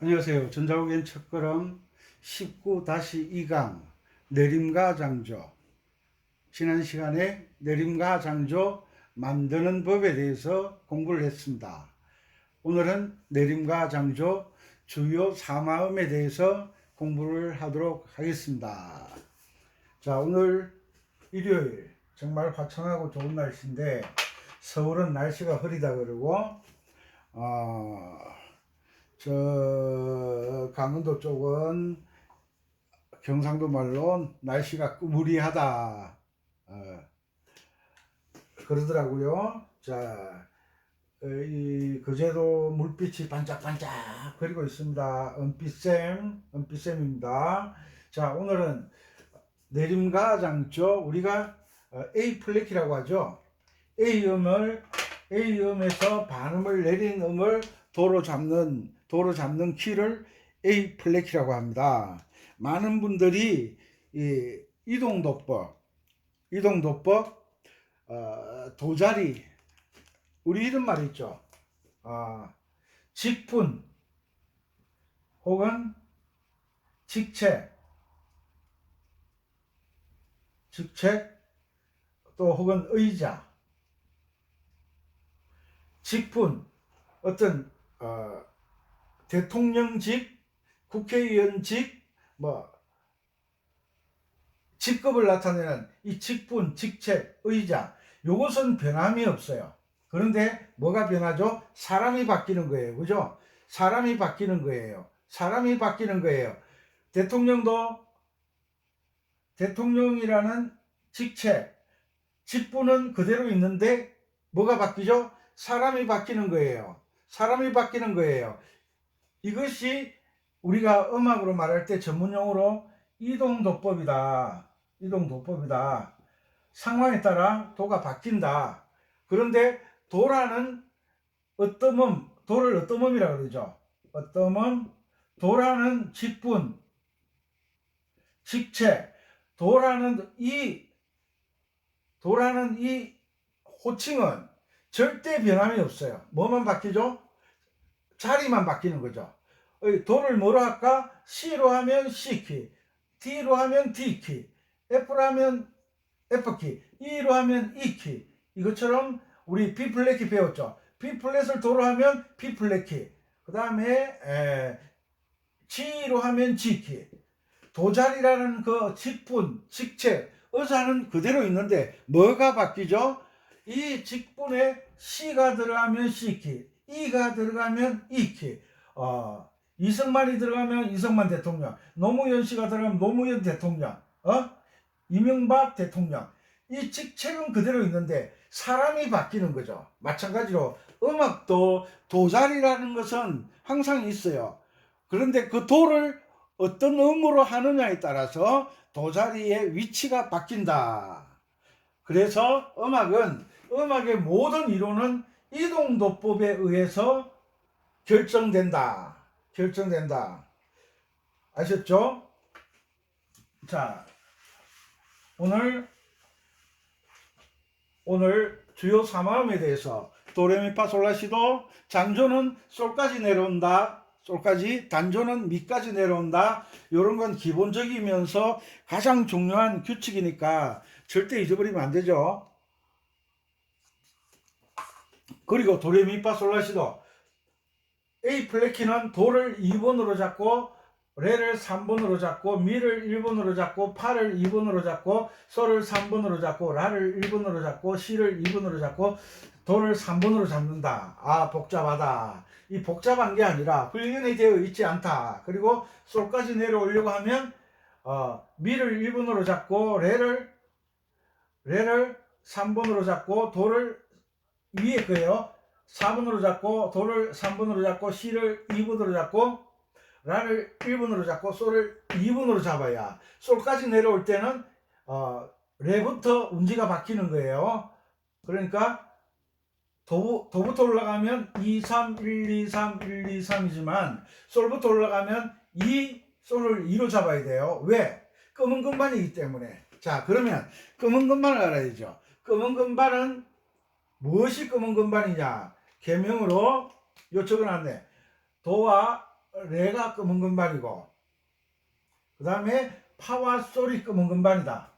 안녕하세요. 전자국엔 첫걸음 19-2강 내림과 장조. 지난 시간에 내림과 장조 만드는 법에 대해서 공부를 했습니다. 오늘은 내림과 장조 주요 사마음에 대해서 공부를 하도록 하겠습니다. 자, 오늘 일요일 정말 화창하고 좋은 날씨인데 서울은 날씨가 흐리다 그러고 저 강원도 쪽은 경상도 말로 날씨가 꾸무리하다 그러더라고요. 자, 그제도 물빛이 반짝반짝 그리고 있습니다. 은빛샘입니다. 자, 오늘은 내림과 장조, 우리가 A 플랫이라고 하죠. A음에서 반음을 내린 음을 도로 잡는 키를 A 플랫이라고 합니다. 많은 분들이 이 이동도법, 도자리, 우리 이런 말 있죠. 직분 혹은 직책 또 혹은 의자, 직분, 어떤 대통령직, 국회의원직, 직급을 나타내는 이 직분, 직책, 의자, 요것은 변함이 없어요. 그런데 뭐가 변하죠? 사람이 바뀌는 거예요. 그죠? 사람이 바뀌는 거예요. 대통령도 대통령이라는 직책, 직분은 그대로 있는데 뭐가 바뀌죠? 사람이 바뀌는 거예요. 이것이 우리가 음악으로 말할 때 전문용어로 이동도법이다. 상황에 따라 도가 바뀐다. 그런데 도라는 도를 어떠음이라고 그러죠. 어떠음, 도라는 직분, 직책, 도라는 이 호칭은 절대 변함이 없어요. 뭐만 바뀌죠? 자리만 바뀌는 거죠. 도를 뭐로 할까? C로 하면 C키, D로 하면 D키, F로 하면 F키, E로 하면 E키. 이것처럼 우리 B 플랫키 배웠죠. B 플랫을 도로 하면 B 플랫키, 그 다음에 G로 하면 G키. 도자리라는 그 직분, 직책, 의자는 그대로 있는데 뭐가 바뀌죠? 이 직분에 C가 들어가면 C키, E가 들어가면 E키, 이승만이 들어가면 이승만 대통령, 노무현 씨가 들어가면 노무현 대통령, 이명박 대통령. 이 직책은 그대로 있는데 사람이 바뀌는 거죠. 마찬가지로 음악도 도자리라는 것은 항상 있어요. 그런데 그 도를 어떤 음으로 하느냐에 따라서 도자리의 위치가 바뀐다. 그래서 음악의 모든 이론은 이동도법에 의해서 결정된다. 아셨죠? 자, 오늘 주요 3마음에 대해서 도레미파솔라시도, 장조는 솔까지 내려온다. 단조는 미까지 내려온다. 이런 건 기본적이면서 가장 중요한 규칙이니까 절대 잊어버리면 안 되죠. 그리고 도레미파솔라시도, A 플랫키는 도를 2번으로 잡고 레를 3번으로 잡고 미를 1번으로 잡고 파를 2번으로 잡고 솔을 3번으로 잡고 라를 1번으로 잡고 시를 2번으로 잡고 도를 3번으로 잡는다. 복잡하다. 이 복잡한 게 아니라 훈련이 되어 있지 않다. 그리고 솔까지 내려오려고 하면 미를 1번으로 잡고 레를 3번으로 잡고 도를 위에 거예요. 4번으로 잡고 도를 3번으로 잡고 C를 2번으로 잡고 라를 1번으로 잡고 솔을 2번으로 잡아야 솔까지 내려올 때는 레부터 운지가 바뀌는 거예요. 그러니까 도부터 올라가면 2, 3, 1, 2, 3, 1, 2, 3이지만 솔부터 올라가면 2, 솔을 2로 잡아야 돼요. 왜? 검은 금반이기 때문에. 자, 그러면 검은 금반을 알아야죠. 검은 금반은 무엇이 검은 금반이냐? 계명으로 요 적어놨네. 도와 레가 검은 건반이고, 그 다음에 파와 솔이 검은 건반이다.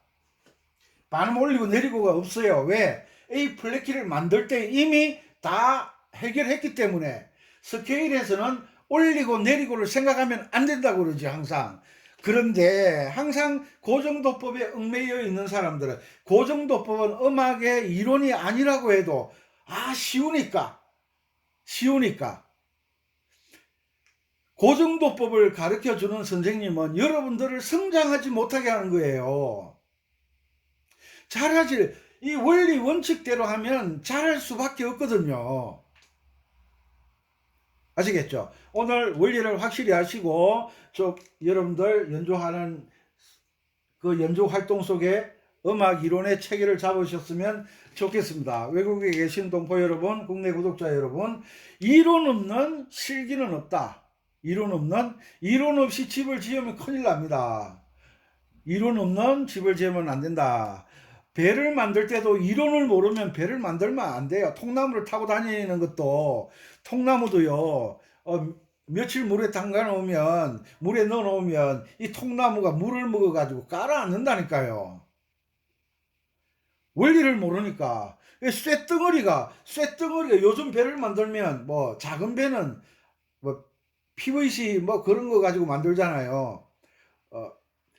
반음 올리고 내리고가 없어요. 왜? A 플랫 키를 만들 때 이미 다 해결했기 때문에. 스케일에서는 올리고 내리고를 생각하면 안 된다고 그러지, 항상. 그런데 항상 고정도법에 얽매여 있는 사람들은, 고정도법은 음악의 이론이 아니라고 해도 쉬우니까 고정도법을 가르쳐주는 선생님은 여러분들을 성장하지 못하게 하는 거예요. 잘하지, 이 원리 원칙대로 하면 잘할 수밖에 없거든요. 아시겠죠? 오늘 원리를 확실히 하시고, 여러분들 연주하는 그 연주 활동 속에 음악 이론의 체계를 잡으셨으면 좋겠습니다. 외국에 계신 동포 여러분, 국내 구독자 여러분, 이론 없는 실기는 없다. 이론 없이 집을 지으면 큰일 납니다. 이론 없는 집을 지으면 안 된다. 배를 만들 때도 이론을 모르면 배를 만들면 안 돼요. 통나무를 타고 다니는 것도, 통나무도요, 며칠 물에 물에 넣어 놓으면 이 통나무가 물을 먹어 가지고 가라앉는다니까요. 원리를 모르니까. 쇳덩어리가 요즘 배를 만들면 뭐 작은 배는 뭐 PVC 뭐 그런 거 가지고 만들잖아요.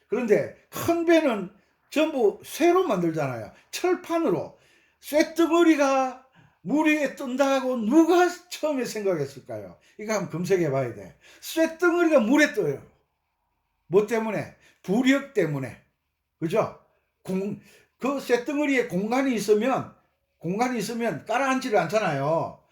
그런데 큰 배는 전부 쇠로 만들잖아요. 철판으로. 쇳덩어리가 물 위에 뜬다고 누가 처음에 생각했을까요? 이거 한번 검색해 봐야 돼. 쇳덩어리가 물에 떠요. 뭐 때문에? 부력 때문에. 그죠? 그 쇳덩어리에 공간이 있으면 가라앉지를 않잖아요.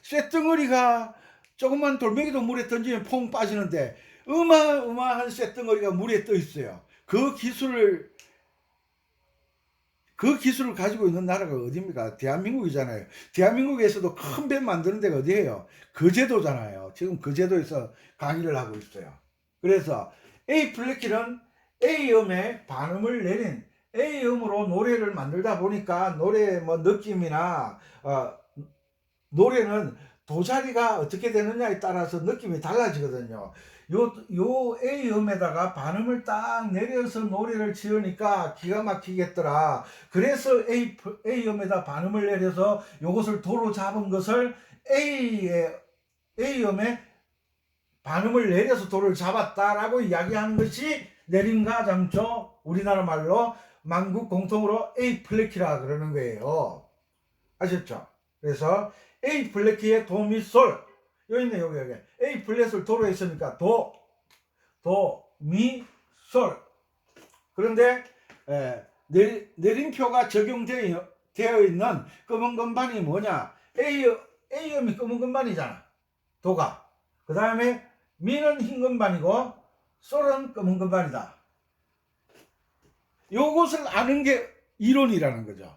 쇳덩어리가 조금만 돌멩이도 물에 던지면 퐁 빠지는데 어마어마한 쇳덩어리가 물에 떠 있어요. 그 기술을 가지고 있는 나라가 어디입니까? 대한민국이잖아요. 대한민국에서도 큰 배 만드는 데가 어디예요? 거제도잖아요. 지금 거제도에서 강의를 하고 있어요. 그래서 A 플랫 키는 A음에 반음을 내린 A음으로 노래를 만들다 보니까 노래 뭐 느낌이나 노래는 도자리가 어떻게 되느냐에 따라서 느낌이 달라지거든요. 요 A음에다가 반음을 딱 내려서 노래를 지으니까 기가 막히겠더라. 그래서 A음에다 반음을 내려서 요것을 도로 잡은 것을 A음에 반음을 내려서 도를 잡았다라고 이야기하는 것이 내림가장조, 우리나라 말로 만국 공통으로 A 플랫 키라 그러는 거예요. 아셨죠? 그래서 A 플랫 키의 도, 미, 솔. 여기 있네, 여기. A 플랫을 도로 했으니까 도, 미, 솔. 그런데 내림표가 적용되어 있는 검은 건반이 뭐냐? A음이 검은 건반이잖아. 도가. 그 다음에 미는 흰 건반이고 솔은 검은 건반이다. 요것을 아는 게 이론이라는 거죠.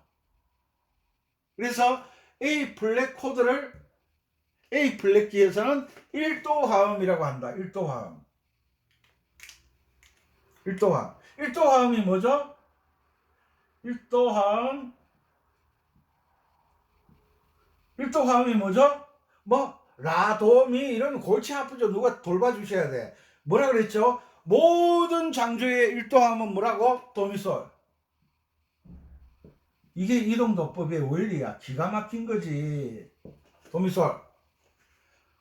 그래서 A 플랫 코드를 A 플랫 키에서는 1도 화음이라고 한다. 1도 화음. 1도 화음이 뭐죠? 1도 화음이 뭐죠? 뭐 라, 도, 미 이런 골치 아프죠. 누가 돌봐주셔야 돼. 뭐라 그랬죠? 모든 장조의 1도 화음은 뭐라고? 도, 미, 솔. 이게 이동도법의 원리야. 기가 막힌 거지. 도, 미, 솔.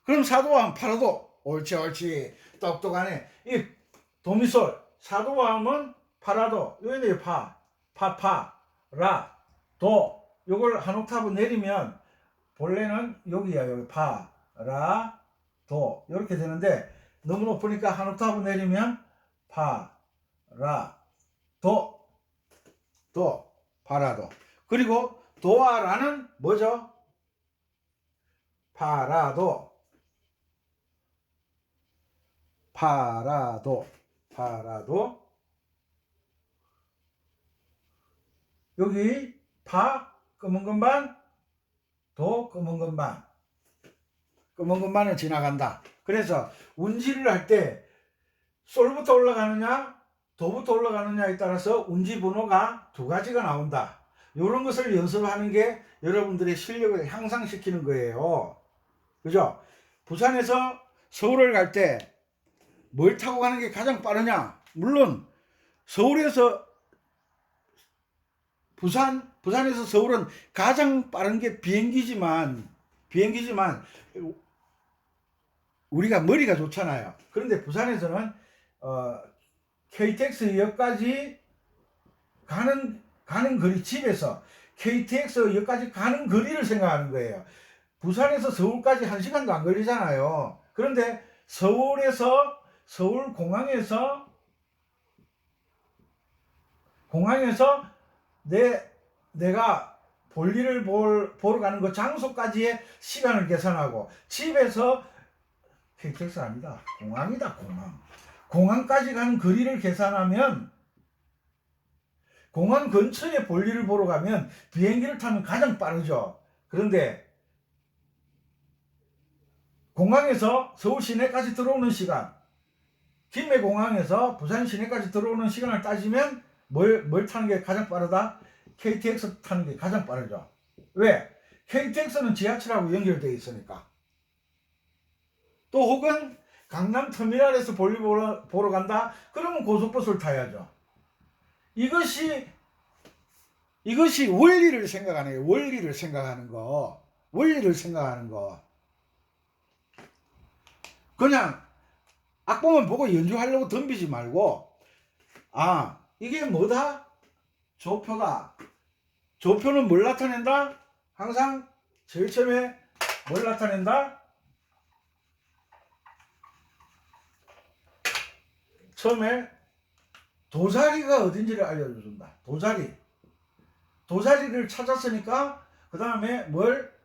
그럼 사도화음 파라도. 옳지. 똑똑하네. 이 도, 미, 솔. 사도화음은 파라도. 여기는 파, 라, 도. 요걸 한 옥타브 내리면 본래는 여기야. 여기 파, 라, 도. 이렇게 되는데 너무 높으니까 한 옥타브 내리면 파, 라, 도, 파, 라, 도. 그리고 도와 라는 뭐죠? 파, 라, 도. 여기 파, 검은 건반, 도, 검은 건반. 검은 건반은 지나간다. 그래서 운지를 할 때 솔부터 올라가느냐 도부터 올라가느냐에 따라서 운지 번호가 두 가지가 나온다. 이런 것을 연습하는 게 여러분들의 실력을 향상시키는 거예요. 그죠? 부산에서 서울을 갈 때 뭘 타고 가는 게 가장 빠르냐? 물론 서울에서 부산에서 서울은 가장 빠른 게 비행기지만 우리가 머리가 좋잖아요. 그런데 부산에서는 KTX역까지 가는 거리, 집에서 KTX역까지 가는 거리를 생각하는 거예요. 부산에서 서울까지 1시간도 안 걸리잖아요. 그런데 서울공항에서 내가 볼일을 보러 가는 그 장소까지의 시간을 계산하고, 집에서 KTX 아니다, 공항이다, 공항까지 가는 거리를 계산하면, 공항 근처에 볼일을 보러 가면 비행기를 타면 가장 빠르죠. 그런데 공항에서 서울 시내까지 들어오는 시간, 김해공항에서 부산 시내까지 들어오는 시간을 따지면 뭘 타는 게 가장 빠르다? KTX 타는 게 가장 빠르죠. 왜? KTX는 지하철하고 연결되어 있으니까. 또 혹은 강남터미널에서 볼일 보러 간다? 그러면 고속버스를 타야죠. 이것이 원리를 생각하는 거예요. 원리를 생각하는 거. 그냥 악보만 보고 연주하려고 덤비지 말고, 이게 뭐다? 조표다. 조표는 뭘 나타낸다? 항상 제일 처음에 뭘 나타낸다? 처음에 도자리가 어딘지를 알려준다. 도자리를 찾았으니까 그 다음에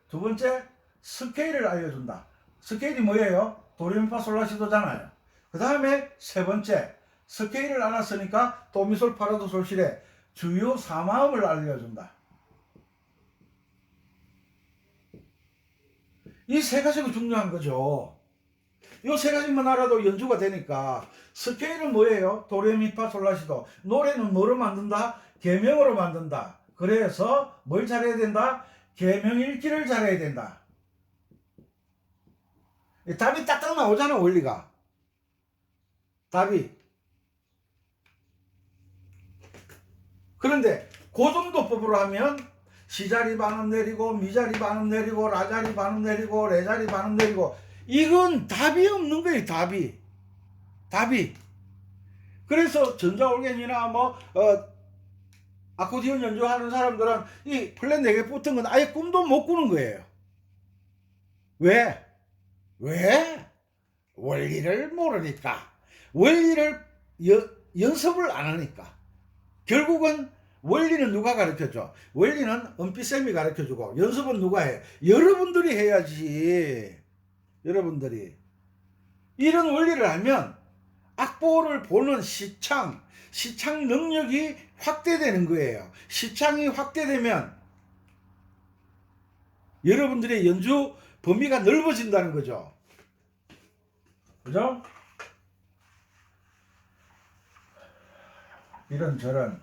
두 번째 스케일을 알려준다. 스케일이 뭐예요? 도레미파솔라시도잖아요. 그 다음에 세 번째 스케일을 알았으니까 도미솔 파라도 솔시레 주요 4마음을 알려준다. 이 세 가지가 중요한 거죠. 이 세 가지만 알아도 연주가 되니까. 스케일은 뭐예요? 도레미파솔라시도. 노래는 뭐로 만든다? 계명으로 만든다. 그래서 뭘 잘해야 된다? 계명 읽기를 잘해야 된다. 답이 딱딱 나오잖아, 원리가. 답이. 그런데 고정도법으로 하면 시자리 반음 내리고, 미자리 반음 내리고, 라자리 반음 내리고, 레자리 반음 내리고, 이건 답이 없는 거예요. 답이. 그래서 전자올겐이나 아코디언 연주하는 사람들은 이 플랫 4개 붙은 건 아예 꿈도 못 꾸는 거예요. 왜? 원리를 모르니까. 원리를 연습을 안 하니까. 결국은 원리는 누가 가르쳐줘? 원리는 은빛쌤이 가르쳐주고, 연습은 누가 해? 여러분들이 해야지. 여러분들이. 이런 원리를 알면 악보를 보는 시창 능력이 확대되는 거예요. 시창이 확대되면 여러분들의 연주 범위가 넓어진다는 거죠. 그죠? 이런저런.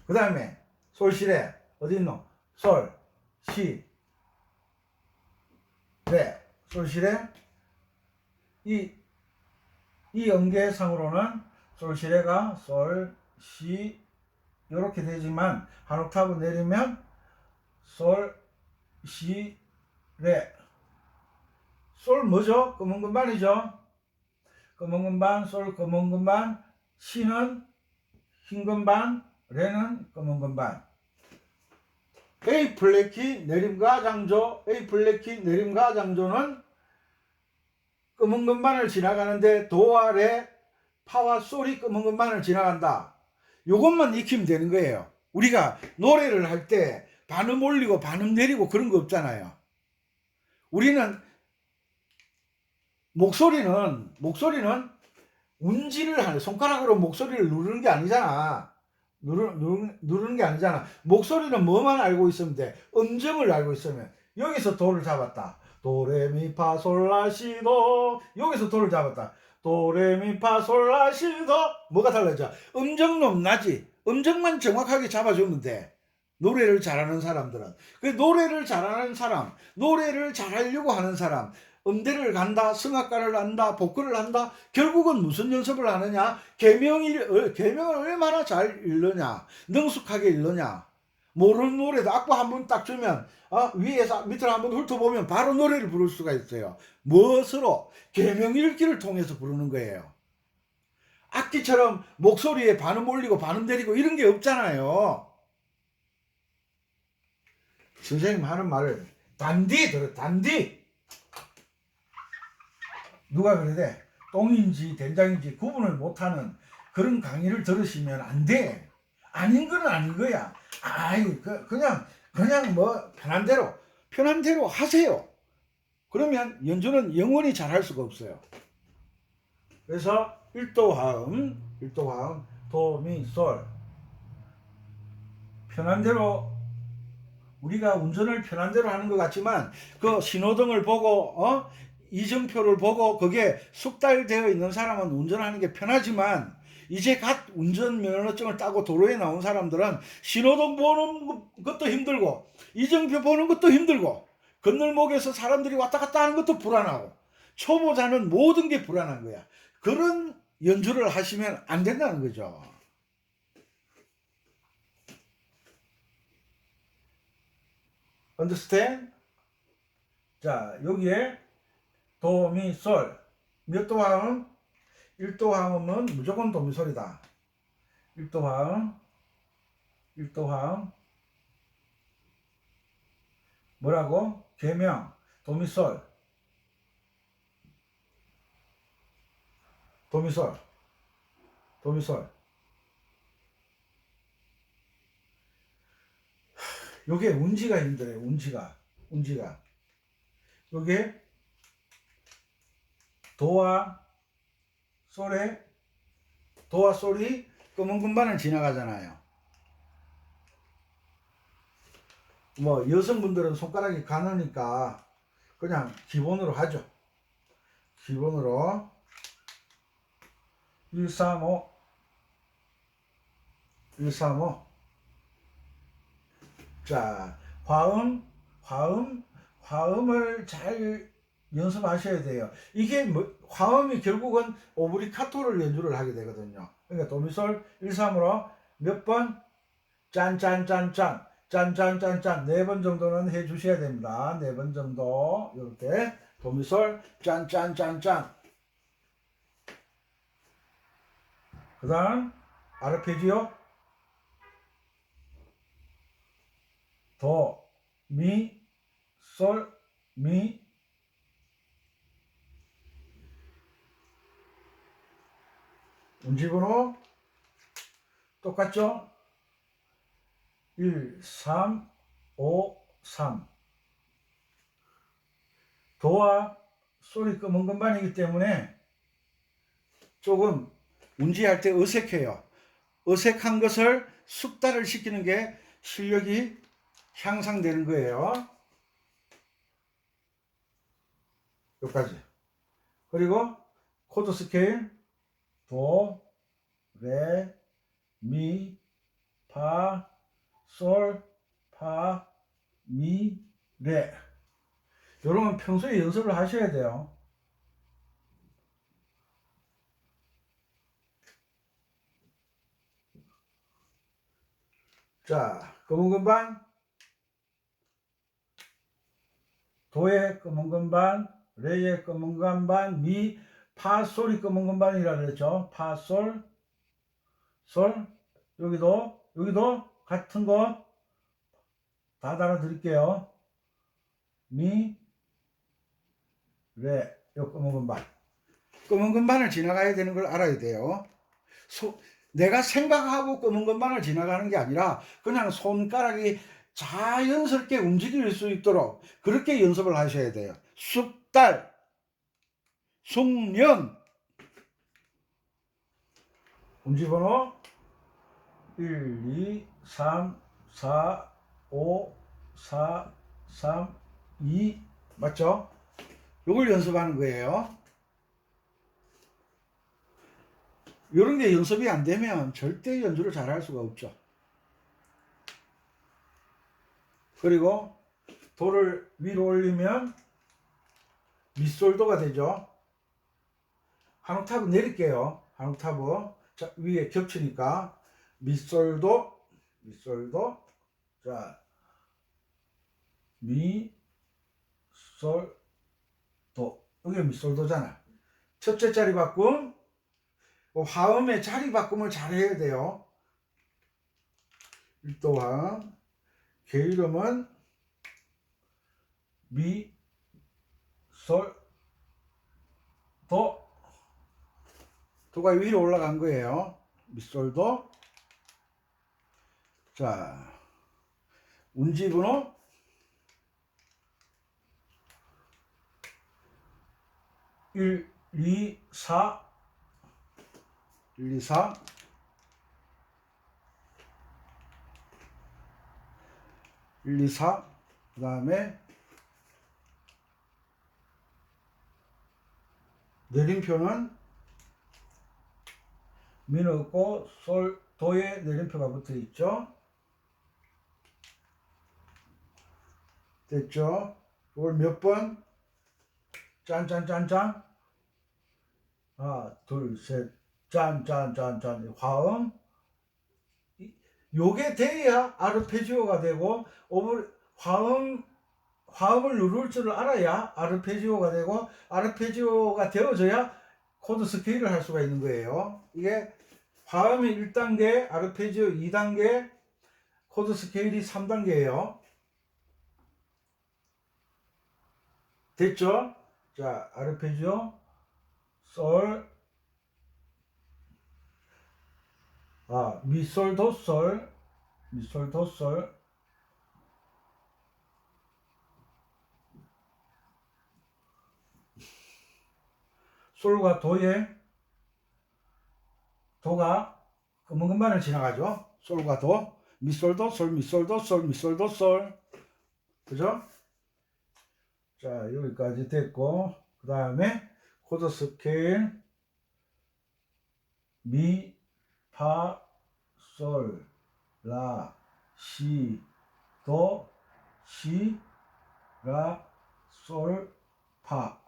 그 다음에 솔시레 어디 있노? 솔, 시, 레. 솔시레. 이 연계상으로는 솔시레가 솔, 시 이렇게 되지만 한 옥타브 내리면 솔, 시, 레. 솔 뭐죠? 검은 금반이죠. 검은 금반, 솔 검은 금반, 시는 흰 금반, 레는 검은 금반. A 플랫키 내림과 장조, A 플랫키 내림과 장조는 검은 금반을 지나가는데 도와 레, 파와 솔이 검은 금반을 지나간다. 요것만 익히면 되는 거예요. 우리가 노래를 할 때 반음 올리고 반음 내리고 그런 거 없잖아요. 우리는 목소리는 운지를 하는, 손가락으로 목소리를 누르는 게 아니잖아. 누르는 게 아니잖아. 목소리는 뭐만 알고 있으면 돼? 음정을 알고 있으면. 여기서 도를 잡았다. 도레미파솔라시도. 여기서 도를 잡았다. 도레미파솔라시도. 뭐가 달라져? 음정은 나지. 음정만 정확하게 잡아주면 돼. 노래를 잘하는 사람들은. 그 노래를 잘하는 사람, 노래를 잘하려고 하는 사람, 음대를 간다, 성악가를 한다, 복근을 한다. 결국은 무슨 연습을 하느냐? 계명을 얼마나 잘 읽느냐, 능숙하게 읽느냐. 모르는 노래도 악보 한 번 딱 주면 위에서 밑으로 한번 훑어보면 바로 노래를 부를 수가 있어요. 무엇으로? 계명 읽기를 통해서 부르는 거예요. 악기처럼 목소리에 반음 올리고 반음 내리고 이런 게 없잖아요. 선생님 하는 말을 단디 들어, 단디. 누가 그러대? 똥인지 된장인지 구분을 못하는 그런 강의를 들으시면 안 돼. 아닌 거는 아닌 거야. 아이, 그냥 뭐 편한 대로 하세요. 그러면 연주는 영원히 잘할 수가 없어요. 그래서 1도 화음, 도, 미, 솔. 편한 대로, 우리가 운전을 편한 대로 하는 것 같지만 그 신호등을 보고 이정표를 보고 그게 숙달되어 있는 사람은 운전하는 게 편하지만 이제 갓 운전면허증을 따고 도로에 나온 사람들은 신호등 보는 것도 힘들고 이정표 보는 것도 힘들고 건널목에서 사람들이 왔다 갔다 하는 것도 불안하고 초보자는 모든 게 불안한 거야. 그런 연주를 하시면 안 된다는 거죠. understand? 자, 여기에 도, 미, 솔. 몇 도 화음? 1도 화음은 무조건 도, 미, 솔이다. 1도 화음, 1도 화음. 뭐라고? 계명, 도, 미, 솔. 도, 미, 솔. 도, 미, 솔. 요게 운지가 힘들어요. 운지가. 요게 도와 솔이 검은 금반을 지나가잖아요. 뭐 여성분들은 손가락이 가느니까 그냥 기본으로 하죠. 기본으로 1, 3, 5 1, 3, 5. 자, 화음을 잘 연습하셔야 돼요. 이게 화음이 결국은 오브리카토를 연주를 하게 되거든요. 그러니까 도미솔 1, 3으로 몇 번? 짠짠짠짠 짠짠짠짠 4번 정도는 해 주셔야 됩니다. 4번 정도 이렇게 도미솔 짠짠짠짠. 그 다음 아르페지오 도, 미, 솔, 미. 운지번호 똑같죠? 1, 3, 5, 3. 도와 솔이 검은 건반이기 때문에 조금 운지할 때 어색해요. 어색한 것을 숙달을 시키는 게 실력이 향상되는 거예요. 여기까지. 그리고 코드 스케일 도, 레, 미, 파, 솔, 파, 미, 레. 이런 건 평소에 연습을 하셔야 돼요. 자, 검은 건반, 도의 검은 건반, 레의 검은 건반, 미, 파, 솔이 검은 건반이라 그랬죠. 파, 솔, 여기도 같은 거 다 달아드릴게요. 미, 레, 요 검은 건반. 검은 건반을 지나가야 되는 걸 알아야 돼요. 내가 생각하고 검은 건반을 지나가는 게 아니라 그냥 손가락이 자연스럽게 움직일 수 있도록 그렇게 연습을 하셔야 돼요. 숙달, 숙련. 운지번호 1, 2, 3, 4, 5, 4, 3, 2 맞죠? 요걸 연습하는 거예요. 이런 게 연습이 안 되면 절대 연주를 잘 할 수가 없죠. 그리고 도를 위로 올리면 미솔도가 되죠. 한 옥타브 내릴게요. 한 옥타브. 자, 위에 겹치니까 미솔도, 미솔도. 자, 미, 솔, 도. 이게 미솔도잖아. 첫째 자리 바꿈. 화음의 자리 바꿈을 잘 해야 돼요. 일도화. 게으름은 미, 솔, 도. 도가 위로 올라간 거예요. 미솔도. 자, 운지분호 1, 2, 4 1, 2, 4 1, 2, 4 그 다음에 내림표는 미는 없고 솔, 도에 내림표가 붙어 있죠. 됐죠? 이걸 몇 번? 짠짠짠짠. 하나, 둘, 셋. 짠짠짠짠. 화음. 요게 돼야 아르페지오가 되고, 화음을 누를 줄 알아야 아르페지오가 되고, 아르페지오가 되어져야 코드 스케일을 할 수가 있는 거예요. 이게 화음이 1단계, 아르페지오 2단계, 코드 스케일이 3단계예요. 됐죠? 자, 아르페지오, 솔, 미솔, 도솔, 미솔, 도솔, 솔과 도에, 도가 검은 금반을 지나가죠. 솔과 도, 미솔, 도솔, 미솔, 도솔, 미솔, 도솔. 그죠? 자, 여기까지 됐고, 그 다음에 코드 스케일, 미, 파, 솔, 라, 시, 도, 시, 라, 솔, 파.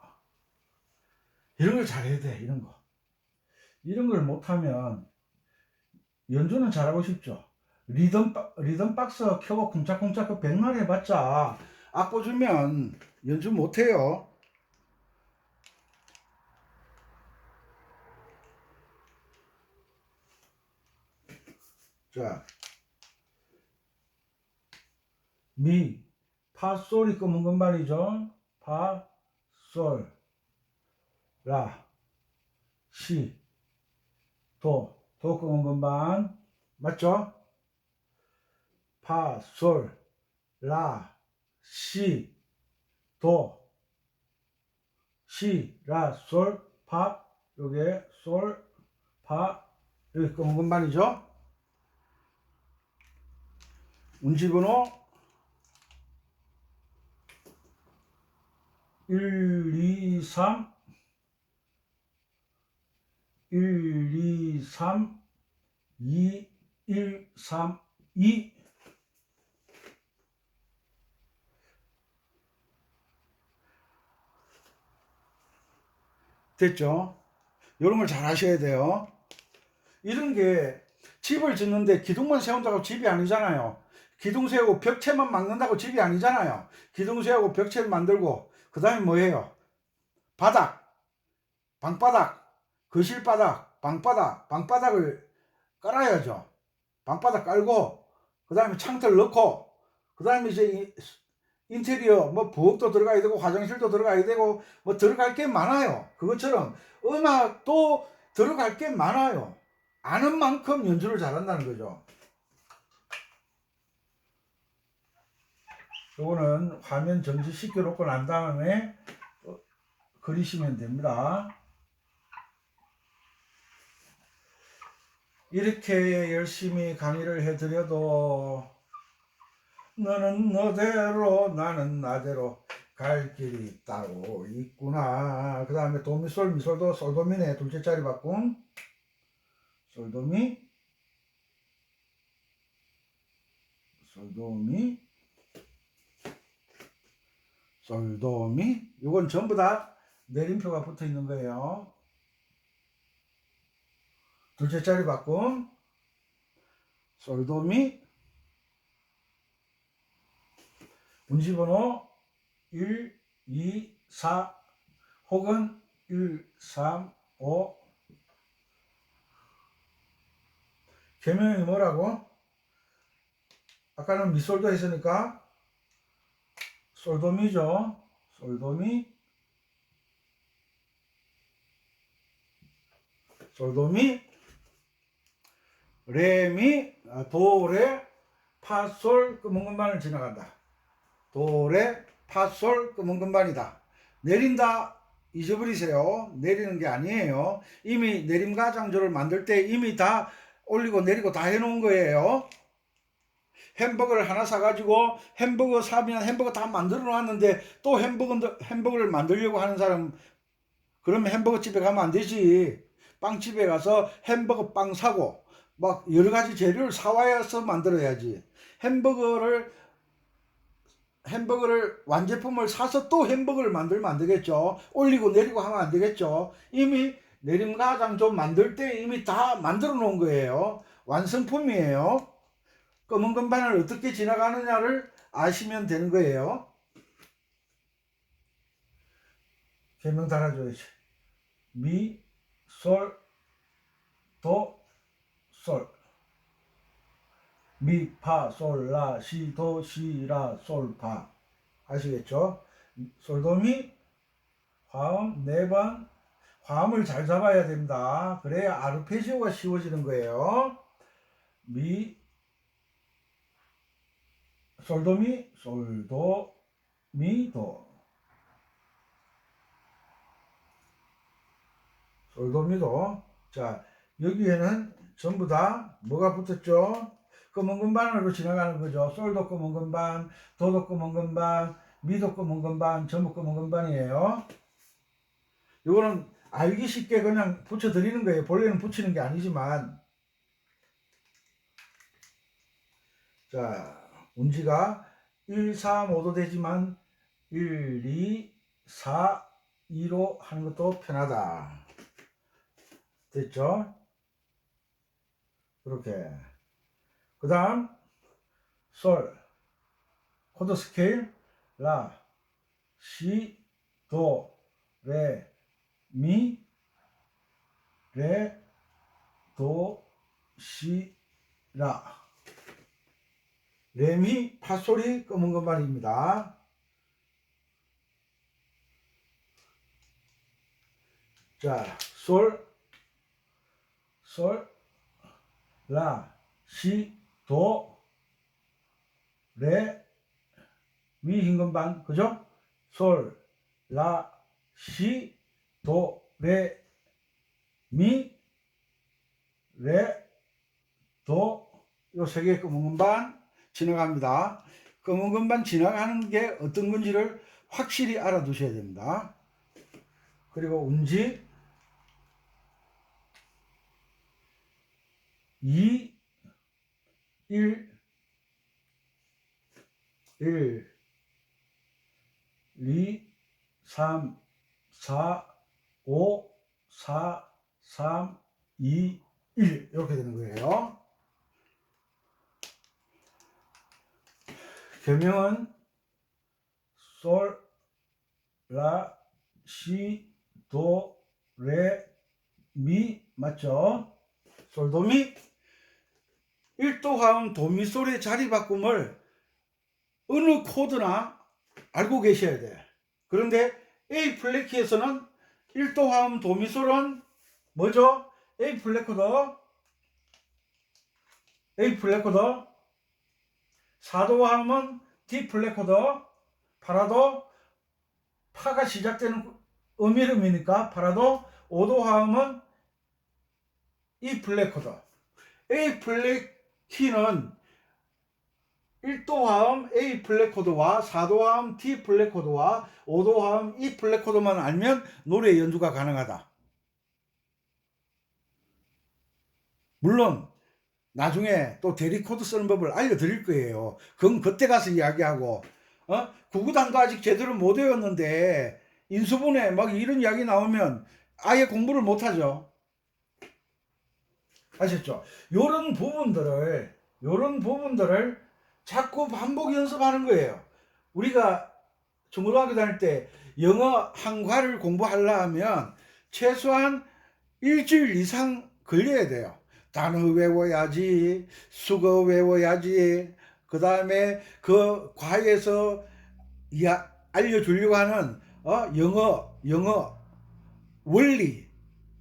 이런 걸 잘해야 돼. 이런 걸 못하면 연주는 잘하고 싶죠. 리듬 박스 켜고 쿵짝쿵짝 백날 해봤자 악보 주면 연주 못해요. 자, 미, 파, 솔이 검은 건반이죠. 파, 솔, 라, 시, 도 검은 건반. 맞죠? 파, 솔, 라, 시, 도, 시, 라, 솔, 파. 요게 솔, 파. 여기 검은 건반이죠. 운지번호 1, 2, 3 1, 2, 3 2, 1, 3, 2 됐죠? 이런 걸 잘 하셔야 돼요. 이런 게 집을 짓는데 기둥만 세운다고 집이 아니잖아요. 기둥 세우고 벽체만 막는다고 집이 아니잖아요. 기둥 세우고 벽체를 만들고 그 다음에 뭐예요? 바닥, 방바닥, 거실바닥, 방바닥을 깔아야죠. 방바닥 깔고 그 다음에 창틀 넣고 그 다음에 이제 인테리어 뭐 부엌도 들어가야 되고 화장실도 들어가야 되고 뭐 들어갈 게 많아요. 그것처럼 음악도 들어갈 게 많아요. 아는 만큼 연주를 잘한다는 거죠. 요거는 화면 정지시켜 놓고 난 다음에 그리시면 됩니다. 이렇게 열심히 강의를 해드려도 너는 너대로 나는 나대로 갈 길이 따로 있구나. 그 다음에 도미솔 미솔도 솔도미네 둘째 자리 바꿈. 솔도미 솔도미 솔도미. 이건 전부 다 내림표가 붙어 있는 거예요. 둘째 자리 바꿈. 솔도미. 운지번호 1, 2, 4 혹은 1, 3, 5. 계명이 뭐라고? 아까는 미솔도 했으니까 솔도미죠. 솔도미. 솔도미. 레미. 도레 파솔 검은 건반을 지나간다. 도레 파솔 검은 건반이다. 내린다 잊어버리세요. 내리는 게 아니에요. 이미 내림가장조를 만들 때 이미 다 올리고 내리고 다 해놓은 거예요. 햄버거를 하나 사가지고 햄버거 사면 햄버거 다 만들어 놨는데 또 햄버거를 만들려고 하는 사람, 그러면 햄버거 집에 가면 안 되지. 빵집에 가서 햄버거 빵 사고 막 여러 가지 재료를 사와서 만들어야지. 햄버거를 완제품을 사서 또 햄버거를 만들면 안 되겠죠. 올리고 내리고 하면 안 되겠죠. 이미 내림가장 좀 만들 때 이미 다 만들어 놓은 거예요. 완성품이에요. 검은 건반을 어떻게 지나가느냐를 아시면 되는 거예요. 계명 달아줘야지. 미, 솔, 도, 솔. 미, 파, 솔, 라, 시, 도, 시, 라, 솔, 파. 아시겠죠? 솔도미, 화음 4번. 화음을 잘 잡아야 됩니다. 그래야 아르페지오가 쉬워지는 거예요. 미, 솔도미, 솔도, 미, 도. 솔도미도. 자, 여기에는 전부 다 뭐가 붙었죠? 검은 건반으로 지나가는 거죠. 솔도 검은 건반, 도도 검은 건반, 미도 검은 건반, 전부 검은 건반이에요. 이거는 알기 쉽게 그냥 붙여드리는 거예요. 본래는 붙이는 게 아니지만. 자, 운지가 1, 3, 5도 되지만 1, 2, 4, 2로 하는 것도 편하다. 됐죠? 그렇게. 그 다음 솔, 코드 스케일, 라, 시, 도, 레, 미, 레, 도, 시, 라. 레미, 파솔이 검은 건반입니다. 자, 솔, 라, 시, 도, 레, 미 흰 건반, 그죠? 솔, 라, 시, 도, 레, 미, 레, 도. 요 세 개 검은 건반 지나갑니다. 검은 건반 지나가는 게 어떤 건지를 확실히 알아두셔야 됩니다. 그리고 운지 2, 1, 2, 3, 4, 5, 4, 3, 2, 1 이렇게 되는 거예요. 계명은 솔, 라, 시, 도, 레, 미 맞죠? 솔도미. 1도 화음 도미솔의 자리 바꿈을 어느 코드나 알고 계셔야 돼. 그런데 A 플랫 키에서는 1도 화음 도미솔은 뭐죠? A 플랫 코드, 4도 화음은 D 플랫 코드, 파라도 파가 시작되는 음이름이니까 파라도, 5도 화음은 E 플랫 코드. A 플랫 키는 1도 화음 A 플랫 코드와 4도 화음 D 플랫 코드와 5도 화음 E 플랫 코드만 알면 노래 연주가 가능하다. 물론 나중에 또 대리 코드 쓰는 법을 알려드릴 거예요. 그건 그때 가서 이야기하고, 구구단도 아직 제대로 못 외웠는데 인수분해 막 이런 이야기 나오면 아예 공부를 못하죠. 아셨죠? 요런 부분들을 자꾸 반복 연습하는 거예요. 우리가 중고등학교 다닐 때 영어 한 과를 공부하려 하면 최소한 일주일 이상 걸려야 돼요. 단어 외워야지, 수거 외워야지, 그 다음에 그 과에서 알려주려고 하는 영어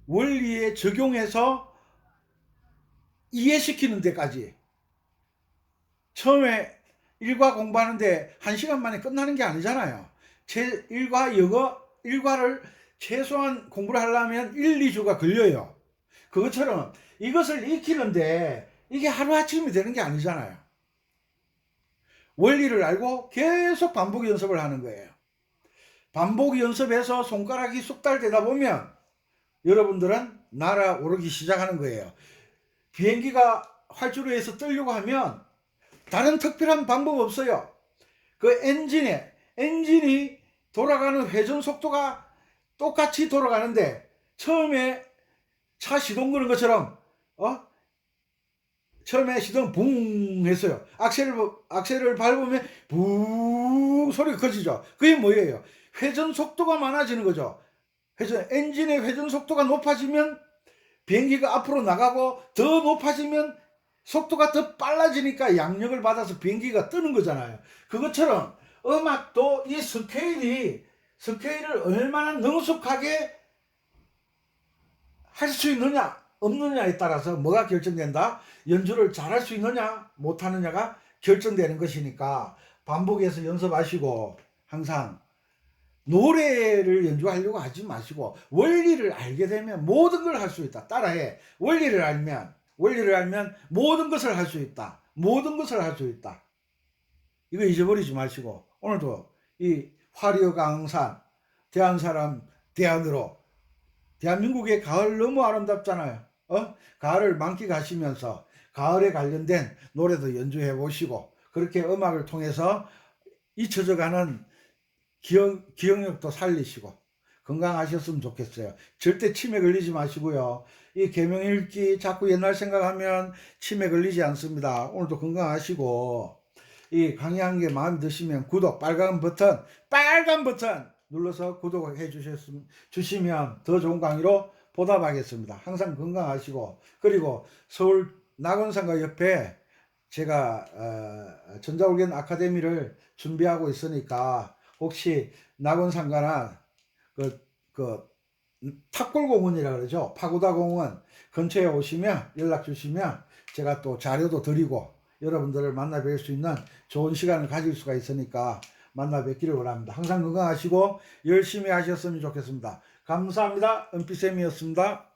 원리에 적용해서 이해시키는 데까지. 처음에 1과 공부하는데 1시간 만에 끝나는 게 아니잖아요. 제 1과 영어 1과를 최소한 공부를 하려면 1, 2주가 걸려요. 그것처럼 이것을 익히는데 이게 하루아침이 되는 게 아니잖아요. 원리를 알고 계속 반복 연습을 하는 거예요. 반복 연습해서 손가락이 숙달되다 보면 여러분들은 날아오르기 시작하는 거예요. 비행기가 활주로에서 뜨려고 하면 다른 특별한 방법 없어요. 그 엔진이 돌아가는 회전 속도가 똑같이 돌아가는데 처음에 차 시동 거는 것처럼 처음에 시동 붕 했어요. 악셀을 밟으면 붕 소리가 커지죠. 그게 뭐예요? 회전 속도가 많아지는 거죠. 엔진의 회전 속도가 높아지면 비행기가 앞으로 나가고 더 높아지면 속도가 더 빨라지니까 양력을 받아서 비행기가 뜨는 거잖아요. 그것처럼 음악도 이 스케일을 얼마나 능숙하게 할 수 있느냐 없느냐에 따라서 뭐가 결정된다? 연주를 잘할 수 있느냐 못하느냐가 결정되는 것이니까 반복해서 연습하시고 항상 노래를 연주하려고 하지 마시고 원리를 알게 되면 모든 걸 할 수 있다. 따라해. 원리를 알면 모든 것을 할 수 있다. 모든 것을 할 수 있다. 이거 잊어버리지 마시고 오늘도 이 화려 강산 대한사람 대안으로 대한민국의 가을 너무 아름답잖아요. 가을을 만끽하시면서 가을에 관련된 노래도 연주해 보시고 그렇게 음악을 통해서 잊혀져가는 기억력도 살리시고 건강하셨으면 좋겠어요. 절대 치매 걸리지 마시고요. 이 계명 읽기 자꾸 옛날 생각하면 치매 걸리지 않습니다. 오늘도 건강하시고 이 강의한 게 마음에 드시면 구독 빨간 버튼 눌러서 구독해 주시면 더 좋은 강의로 보답하겠습니다. 항상 건강하시고 그리고 서울 낙원상가 옆에 제가 전자올겐 아카데미를 준비하고 있으니까 혹시 낙원상가나 그 탑골공원이라 그러죠. 파고다 공원 근처에 오시면 연락 주시면 제가 또 자료도 드리고 여러분들을 만나 뵐 수 있는 좋은 시간을 가질 수가 있으니까 만나 뵙기를 원합니다. 항상 건강하시고 열심히 하셨으면 좋겠습니다. 감사합니다. 은피쌤이었습니다.